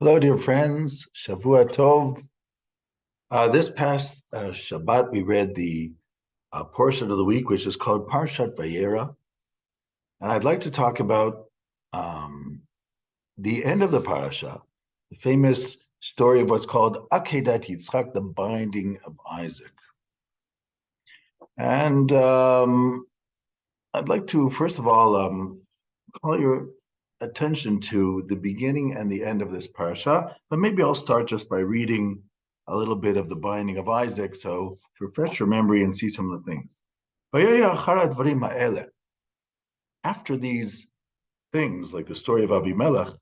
Hello, dear friends. Shavua Tov. This past Shabbat, we read the portion of the week, which is called Parshat Vayera. And I'd like to talk about um, the end of the parasha, the famous story of what's called Akeidah Yitzchak, the binding of Isaac. And I'd like to, first of all, call your attention to the beginning and the end of this parasha, but maybe I'll start just by reading a little bit of the binding of Isaac, so to refresh your memory and see some of the things. After these things, like the story of Avimelech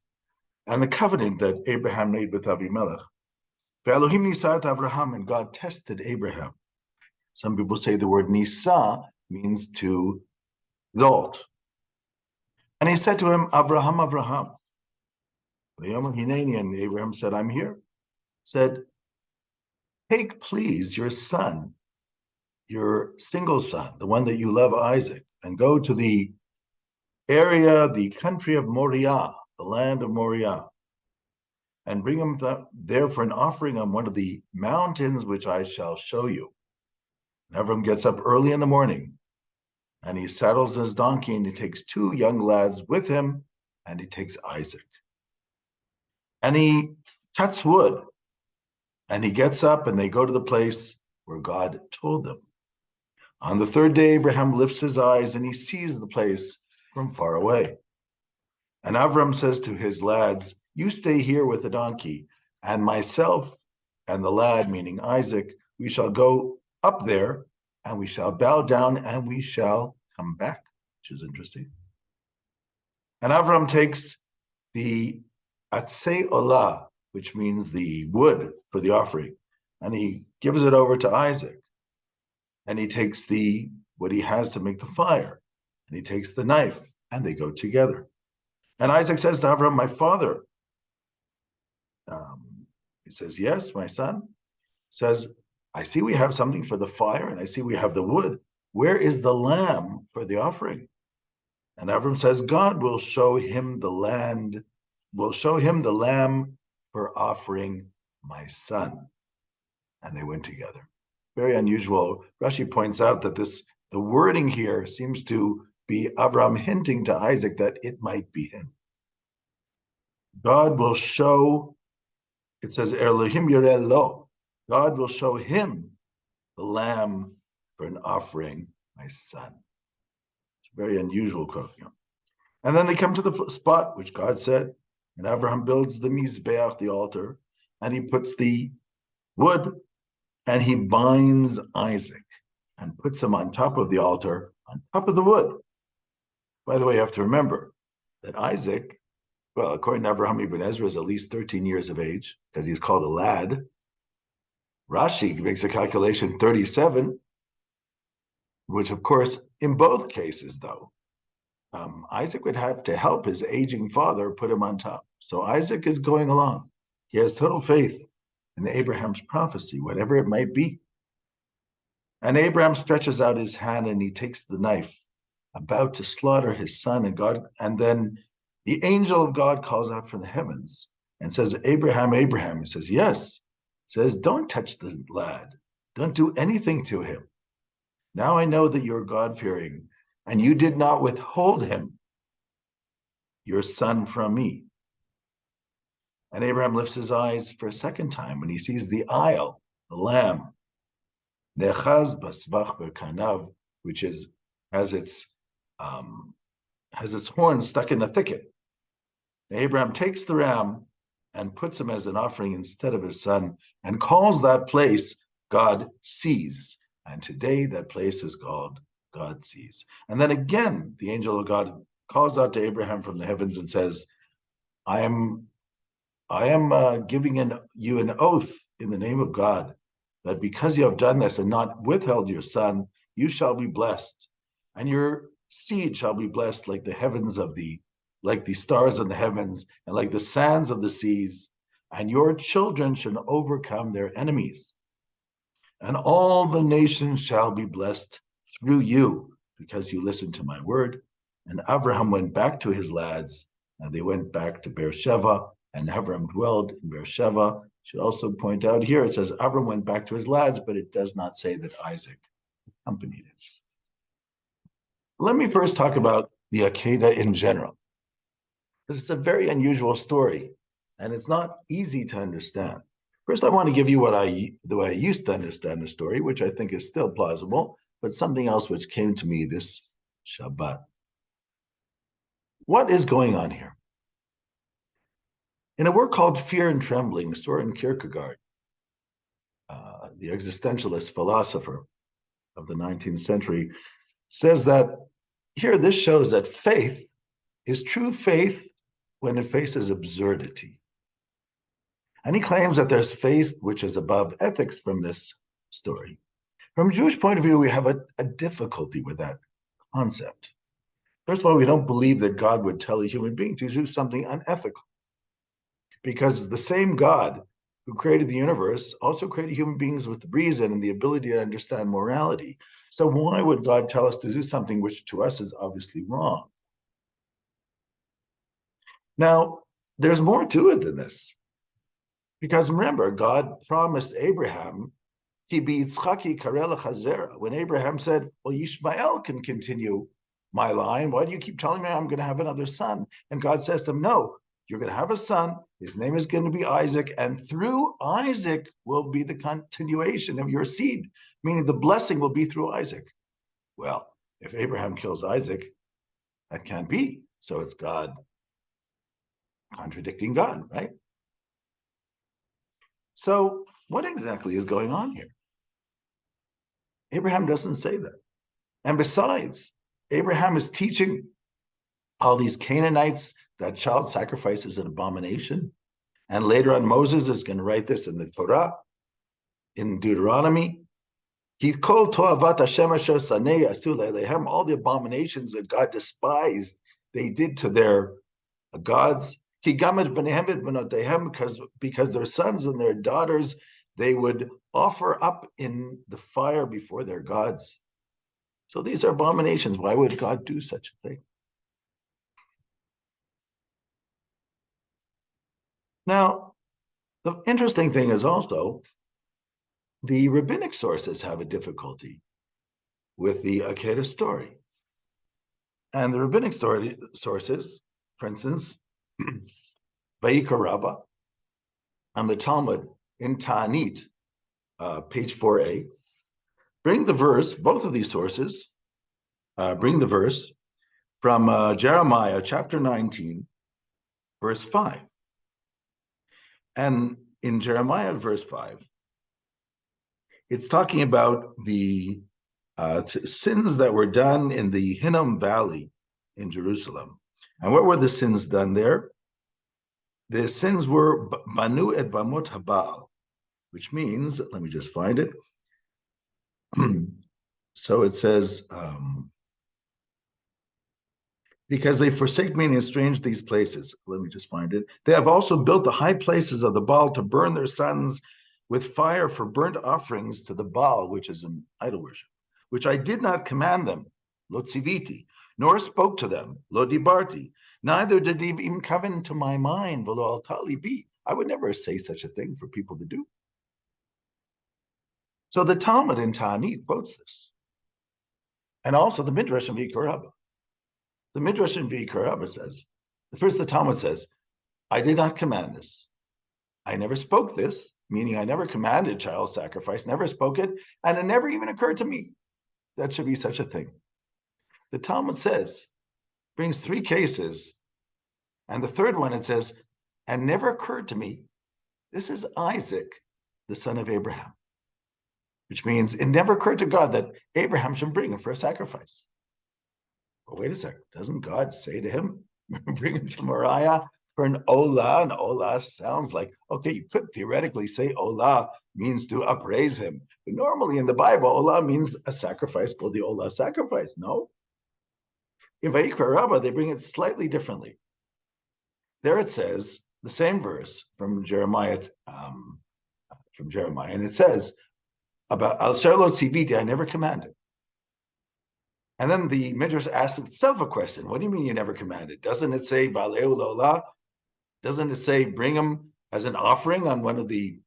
and the covenant that Abraham made with Avimelech, Abraham, and God tested Abraham. Some people say the word Nisa means to exalt. And he said to him, Abraham, Abraham. And Abraham said, I'm here. Said, take, please, your son, your single son, the one that you love, Isaac, and go to the area, the country of Moriah, the land of Moriah, and bring him there for an offering on one of the mountains which I shall show you. And Avram gets up early in the morning, and he saddles his donkey, and he takes two young lads with him, and he takes Isaac. And he cuts wood, and he gets up, and they go to the place where God told them. On the third day, Abraham lifts his eyes, and he sees the place from far away. And Avram says to his lads, you stay here with the donkey, and myself and the lad, meaning Isaac, we shall go up there, and we shall bow down, and we shall come back, which is interesting. And Avram takes the atzei olah, which means the wood for the offering, and he gives it over to Isaac. And he takes what he has to make the fire, and he takes the knife, and they go together. And Isaac says to Avram, my father. He says, yes, my son. Says, I see we have something for the fire, and I see we have the wood. Where is the lamb for the offering? And Avram says, God will show him the land, will show him the lamb for offering my son. And they went together. Very unusual. Rashi points out that the wording here seems to be Avram hinting to Isaac that it might be him. God will show, it says, Elohim yireh lo. God will show him the lamb for an offering, my son. It's a very unusual quote. And then they come to the spot which God said, and Abraham builds the mizbeach, the altar, and he puts the wood, and he binds Isaac and puts him on top of the altar, on top of the wood. By the way, you have to remember that Isaac, well, according to Avraham ibn Ezra, is at least 13 years of age, because he's called a lad. Rashi makes a calculation 37, which, of course, in both cases, though, Isaac would have to help his aging father put him on top. So Isaac is going along. He has total faith in Abraham's prophecy, whatever it might be. And Abraham stretches out his hand and he takes the knife, about to slaughter his son, and then the angel of God calls out from the heavens and says, Abraham, Abraham. He says, yes. He says, don't touch the lad. Don't do anything to him. Now I know that you're God-fearing, and you did not withhold him, your son, from me. And Abraham lifts his eyes for a second time when he sees the aisle, the lamb, nechaz basvach v'kanav, which has its horn stuck in the thicket. Abraham takes the ram and puts him as an offering instead of his son, and calls that place God sees. And today that place is called God sees. And then again, the angel of God calls out to Abraham from the heavens and says, I am giving you an oath in the name of God, that because you have done this and not withheld your son, you shall be blessed, and your seed shall be blessed like the stars in the heavens, and like the sands of the seas, and your children shall overcome their enemies. And all the nations shall be blessed through you, because you listened to my word. And Abraham went back to his lads, and they went back to Beersheba, and Avram dwelled in Beersheba. Should also point out here, it says Avram went back to his lads, but it does not say that Isaac accompanied him. Let me first talk about the Akeida in general, because it's a very unusual story, and it's not easy to understand. First, I want to give you the way I used to understand the story, which I think is still plausible, but something else which came to me this Shabbat. What is going on here? In a work called Fear and Trembling, Soren Kierkegaard, the existentialist philosopher of the 19th century, says that here this shows that faith is true faith when it faces absurdity. And he claims that there's faith which is above ethics from this story. From a Jewish point of view, we have a difficulty with that concept. First of all, we don't believe that God would tell a human being to do something unethical, because the same God who created the universe also created human beings with reason and the ability to understand morality. So why would God tell us to do something which to us is obviously wrong? Now, there's more to it than this. Because remember, God promised Abraham, when Abraham said, well, Yishmael can continue my line. Why do you keep telling me I'm going to have another son? And God says to him, no, you're going to have a son. His name is going to be Isaac. And through Isaac will be the continuation of your seed, meaning the blessing will be through Isaac. Well, if Abraham kills Isaac, that can't be. So it's God contradicting God, right? So what exactly is going on here? Abraham doesn't say that. And besides, Abraham is teaching all these Canaanites that child sacrifice is an abomination. And later on, Moses is going to write this in the Torah, in Deuteronomy. All the abominations that God despised, they did to their gods. Because their sons and their daughters, they would offer up in the fire before their gods. So these are abominations. Why would God do such a thing? Now, the interesting thing is also the rabbinic sources have a difficulty with the Akeida story. And the rabbinic sources, for instance, Vayera and the Talmud in Ta'anit, page 4a, bring the verse, both of these sources bring the verse from Jeremiah chapter 19, verse 5. And in Jeremiah verse 5, it's talking about the sins that were done in the Hinnom Valley in Jerusalem. And what were the sins done there? The sins were Banu et Bamot Habal, which means, let me just find it. So it says, because they forsake me and estrange these places. Let me just find it. They have also built the high places of the Baal to burn their sons with fire for burnt offerings to the Baal, which is an idol worship, which I did not command them, lo tziviti, nor spoke to them, lo dibarti, neither did it even come into my mind, v'lo altali bi. I would never say such a thing for people to do. So the Talmud in Ta'anit quotes this. And also the Midrash in Vayera. The Midrash in Vayera says, first the Talmud says, I did not command this. I never spoke this, meaning I never commanded child sacrifice, never spoke it, and it never even occurred to me that should be such a thing. The Talmud says, brings 3 cases, and the third one it says, and never occurred to me, this is Isaac, the son of Abraham, which means it never occurred to God that Abraham should bring him for a sacrifice. But wait a second, doesn't God say to him, bring him to Moriah for an olah? And olah sounds like, okay, you could theoretically say olah means to upraise him. But normally in the Bible, olah means a sacrifice called the olah sacrifice, no? In Vayera, they bring it slightly differently. There it says, the same verse from Jeremiah, and it says, about al sherlo tziviti, I never commanded. And then the Midrash asks itself a question. What do you mean you never commanded? Doesn't it say Valeu Lola? Doesn't it say bring him as an offering on one of the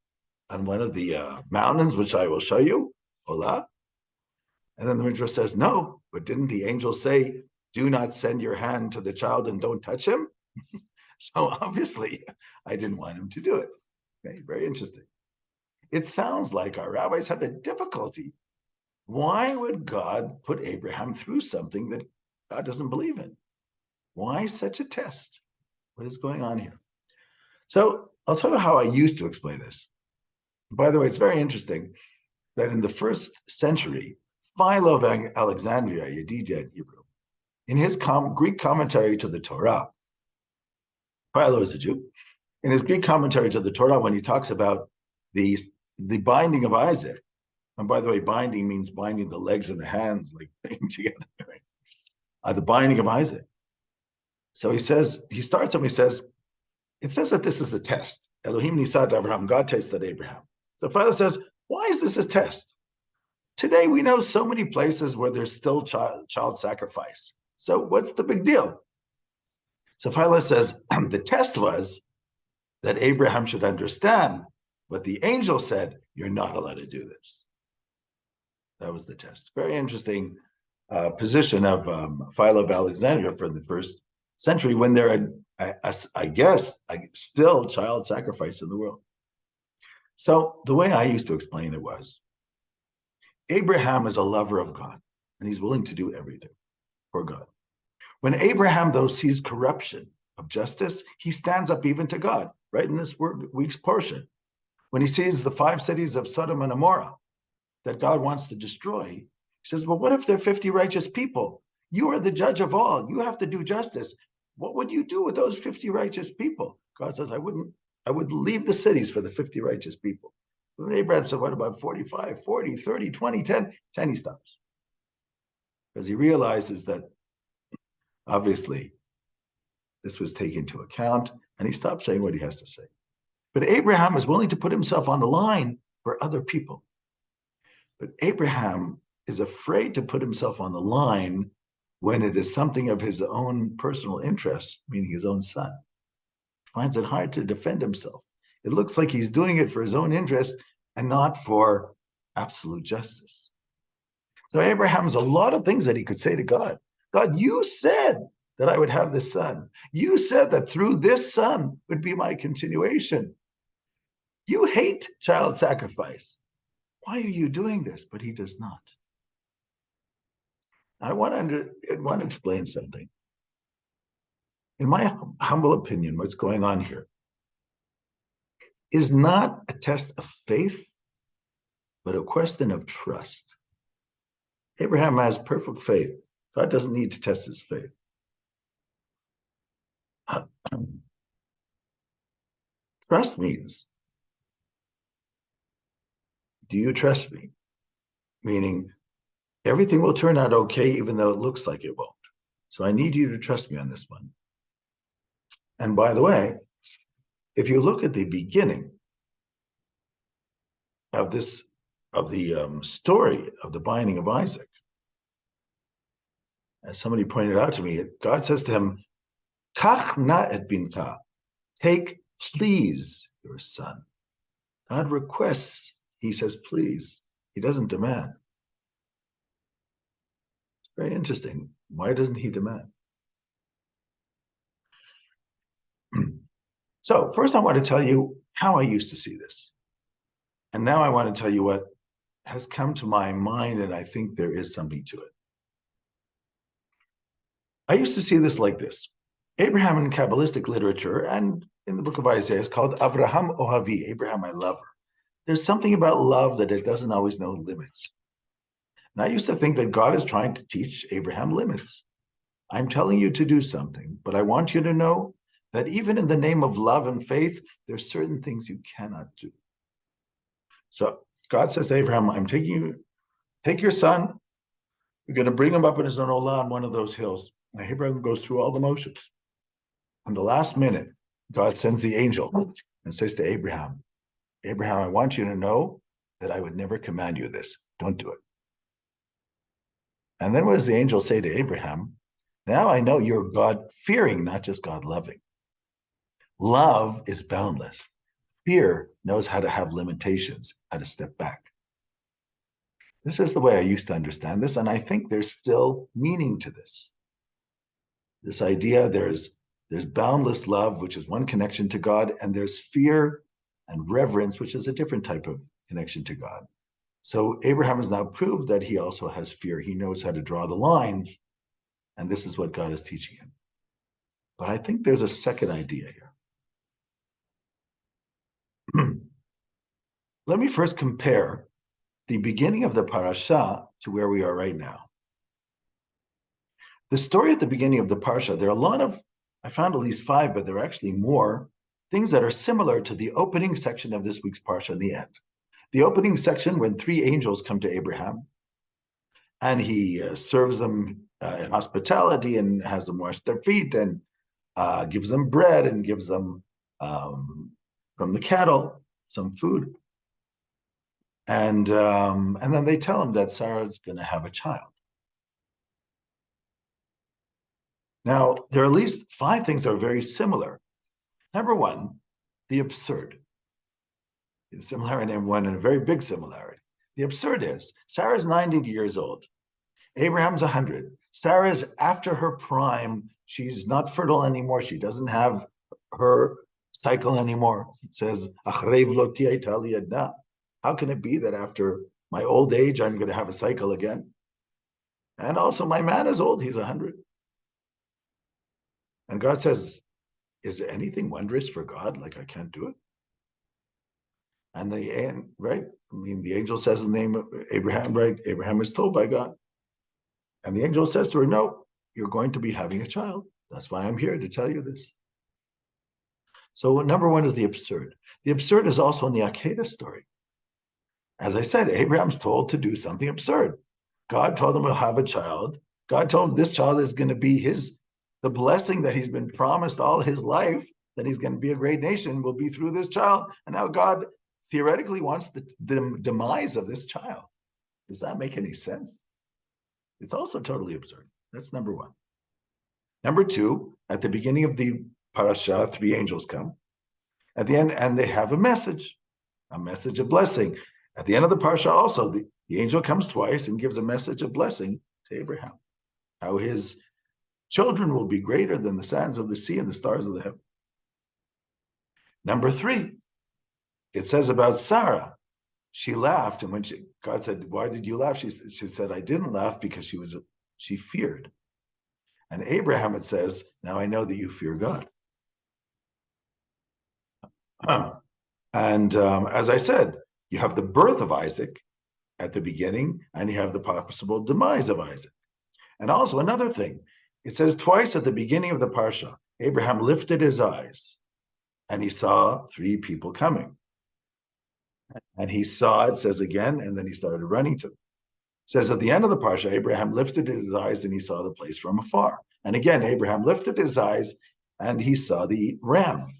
mountains, which I will show you? Hola. And then the Midrash says, no, but didn't the angel say, do not send your hand to the child and don't touch him? So obviously, I didn't want him to do it. Okay, very interesting. It sounds like our rabbis have a difficulty. Why would God put Abraham through something that God doesn't believe in? Why such a test? What is going on here? So I'll tell you how I used to explain this. By the way, it's very interesting that in the first century, Philo of Alexandria, Yedidya in Hebrew, in his Greek commentary to the Torah, Philo is a Jew, in his Greek commentary to the Torah, when he talks about the binding of Isaac, and by the way, binding means binding the legs and the hands, like putting together, right? The binding of Isaac. So he says, he starts and he says, it says that this is a test. Elohim nisat Abraham, God tested Abraham. So Philo says, why is this a test? Today we know so many places where there's still child sacrifice. So what's the big deal? So Philo says, the test was that Abraham should understand what the angel said, you're not allowed to do this. That was the test. Very interesting position of Philo of Alexandria for the first century when there had, I guess, still child sacrifice in the world. So the way I used to explain it was, Abraham is a lover of God, and he's willing to do everything for God. When Abraham, though, sees corruption of justice, he stands up even to God, right in this week's portion. When he sees the 5 cities of Sodom and Gomorrah that God wants to destroy, he says, well, what if there are 50 righteous people? You are the judge of all. You have to do justice. What would you do with those 50 righteous people? God says, I would leave the cities for the 50 righteous people. And Abraham said, what about 45, 40, 30, 20, 10? 10 he stops. Because he realizes that obviously this was taken into account, and he stopped saying what he has to say. But Abraham is willing to put himself on the line for other people. But Abraham is afraid to put himself on the line when it is something of his own personal interest, meaning his own son. He finds it hard to defend himself. It looks like he's doing it for his own interest and not for absolute justice. So Abraham has a lot of things that he could say to God. God, you said that I would have this son. You said that through this son would be my continuation. You hate child sacrifice. Why are you doing this? But he does not. I want to explain something. In my humble opinion, what's going on here is not a test of faith, but a question of trust. Abraham has perfect faith. God doesn't need to test his faith. Trust means, do you trust me? Meaning, everything will turn out okay, even though it looks like it won't. So I need you to trust me on this one. And by the way, if you look at the beginning of the story of the binding of Isaac, as somebody pointed out to me, God says to him, Kach na et bincha, take, please, your son. God requests, he says, please. He doesn't demand. It's very interesting. Why doesn't he demand? So first I want to tell you how I used to see this. And now I want to tell you what has come to my mind, and I think there is something to it. I used to see this like this. Abraham in Kabbalistic literature and in the book of Isaiah is called Avraham Ohavi, Abraham, my lover. There's something about love that it doesn't always know limits. And I used to think that God is trying to teach Abraham limits. I'm telling you to do something, but I want you to know that even in the name of love and faith, there's certain things you cannot do. So God says to Abraham, I'm taking you, take your son, you're going to bring him up in his own olah on one of those hills. And Abraham goes through all the motions. On the last minute, God sends the angel and says to Abraham, Abraham, I want you to know that I would never command you this. Don't do it. And then what does the angel say to Abraham? Now I know you're God-fearing, not just God-loving. Love is boundless. Fear knows how to have limitations, how to step back. This is the way I used to understand this, and I think there's still meaning to this. This idea there's boundless love, which is one connection to God, and there's fear and reverence, which is a different type of connection to God. So Abraham has now proved that he also has fear. He knows how to draw the lines, and this is what God is teaching him. But I think there's a second idea here. Let me first compare the beginning of the parasha to where we are right now. The story at the beginning of the parsha, there are a lot of, I found at least 5, but there are actually more things that are similar to the opening section of this week's parsha in the end. The opening section, when 3 angels come to Abraham, and he serves them hospitality and has them wash their feet and gives them bread and gives them from the cattle some food. And then they tell him that Sarah's going to have a child. Now, there are at least 5 things that are very similar. Number one, the absurd. The similarity, and one and a very big similarity. The absurd is Sarah's 90 years old. Abraham's 100. Sarah's after her prime. She's not fertile anymore. She doesn't have her cycle anymore. It says, how can it be that after my old age, I'm going to have a cycle again? And also my man is old. He's 100. And God says, is there anything wondrous for God? Like I can't do it? And right? I mean, the angel says in the name of Abraham, right? Abraham is told by God. And the angel says to her, no, you're going to be having a child. That's why I'm here to tell you this. So number one is the absurd. The absurd is also in the Akeida story. As I said, Abraham's told to do something absurd. God told him to have a child. God told him this child is going to be the blessing that he's been promised all his life, that he's going to be a great nation, will be through this child. And now God theoretically wants the demise of this child. Does that make any sense? It's also totally absurd. That's number one. Number two, at the beginning of the parasha, 3 angels come. At the end, and they have a message of blessing. At the end of the parasha also, the angel comes twice and gives a message of blessing to Abraham. How his children will be greater than the sands of the sea and the stars of the heaven. Number 3, it says about Sarah. She laughed, and when God said, "Why did you laugh?" She said, "I didn't laugh because she feared." And Abraham, it says, "Now I know that you fear God." And as I said, you have the birth of Isaac at the beginning, and you have the possible demise of Isaac. And also another thing, it says twice at the beginning of the parsha, Abraham lifted his eyes, and he saw 3 people coming. And he saw, it says again, and then he started running to them. It says at the end of the parsha, Abraham lifted his eyes and he saw the place from afar. And again, Abraham lifted his eyes and he saw the ram.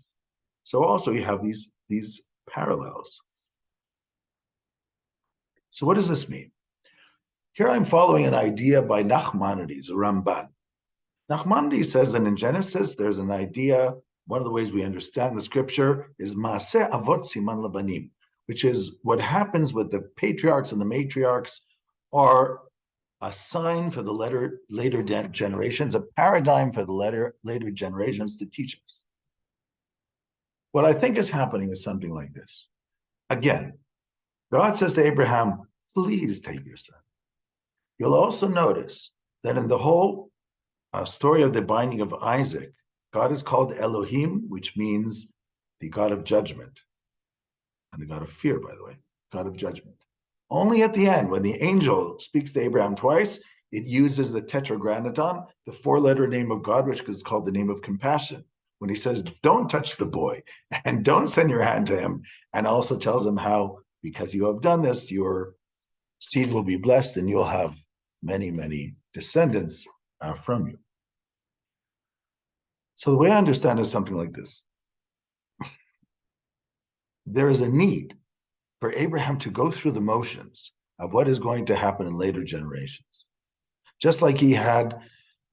So also you have these parallels. So what does this mean? Here I'm following an idea by Nachmanides, a Ramban. Nachmanides says that in Genesis, there's an idea, one of the ways we understand the scripture is Maaseh Avot Siman Labanim, which is what happens with the patriarchs and the matriarchs are a sign for the later generations, a paradigm for the later generations to teach us. What I think is happening is something like this. Again, God says to Abraham, please take your son. You'll also notice that in the whole story of the binding of Isaac, God is called Elohim, which means the God of judgment. And the God of fear, by the way, God of judgment. Only at the end, when the angel speaks to Abraham twice, it uses the tetragrammaton, the 4-letter name of God, which is called the name of compassion. When he says, don't touch the boy and don't send your hand to him, and also tells him how, because you have done this, your seed will be blessed and you'll have many, many descendants from you. So the way I understand is something like this. There is a need for Abraham to go through the motions of what is going to happen in later generations. Just like he had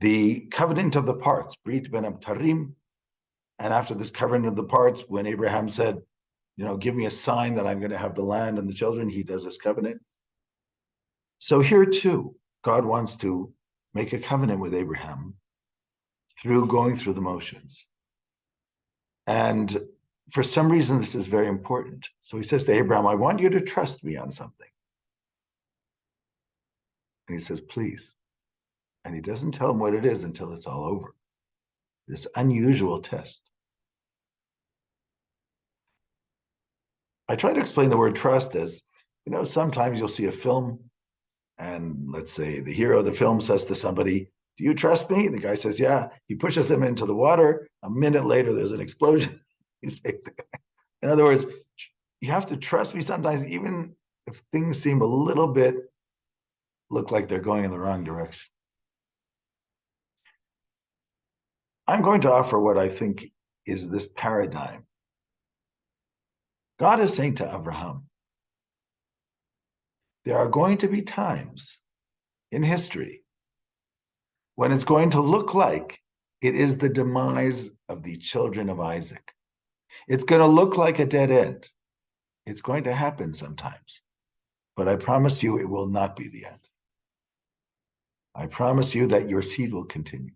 the covenant of the parts, Brit ben Abtarim, And after this covering of the parts, when Abraham said, give me a sign that I'm going to have the land and the children, he does this covenant. So here too, God wants to make a covenant with Abraham through going through the motions. And for some reason, this is very important. So he says to Abraham, I want you to trust me on something. And he says, please. And he doesn't tell him what it is until it's all over. This unusual test. I try to explain the word trust as, sometimes you'll see a film and let's say the hero of the film says to somebody, do you trust me? The guy says, yeah. He pushes him into the water. A minute later, there's an explosion. In other words, you have to trust me sometimes, even if things seem a little bit look like they're going in the wrong direction. I'm going to offer what I think is this paradigm. God is saying to Abraham, there are going to be times in history when it's going to look like it is the demise of the children of Isaac. It's going to look like a dead end. It's going to happen sometimes. But I promise you it will not be the end. I promise you that your seed will continue.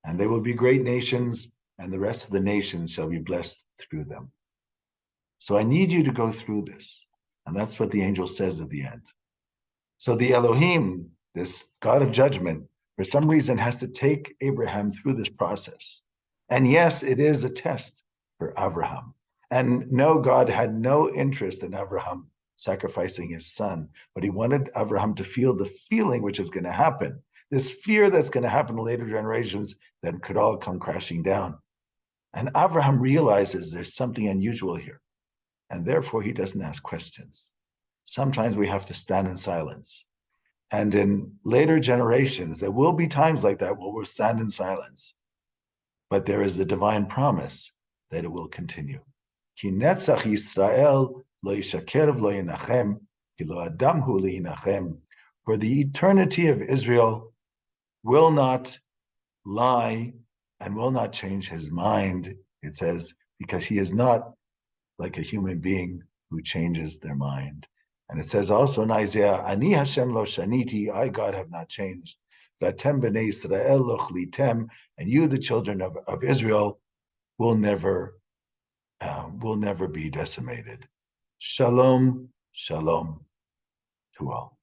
And they will be great nations, and the rest of the nations shall be blessed through them. So I need you to go through this. And that's what the angel says at the end. So the Elohim, this God of judgment, for some reason has to take Abraham through this process. And yes, it is a test for Abraham. And no, God had no interest in Abraham sacrificing his son, but he wanted Abraham to feel the feeling which is going to happen, this fear that's going to happen in later generations that could all come crashing down. And Abraham realizes there's something unusual here, and therefore he doesn't ask questions. Sometimes we have to stand in silence. And in later generations, there will be times like that where we'll stand in silence. But there is the divine promise that it will continue. Ki netzach Yisrael lo yishakerev lo yinachem, ki lo adam hu liyinachem. For the eternity of Israel will not lie and will not change his mind, it says, because he is not like a human being who changes their mind. And it says also in Isaiah, Ani Hashem lo shaniti, I God have not changed. Vatem b'nei Yisrael lo chlitem, and you, the children of Israel, will never be decimated. Shalom, shalom to all.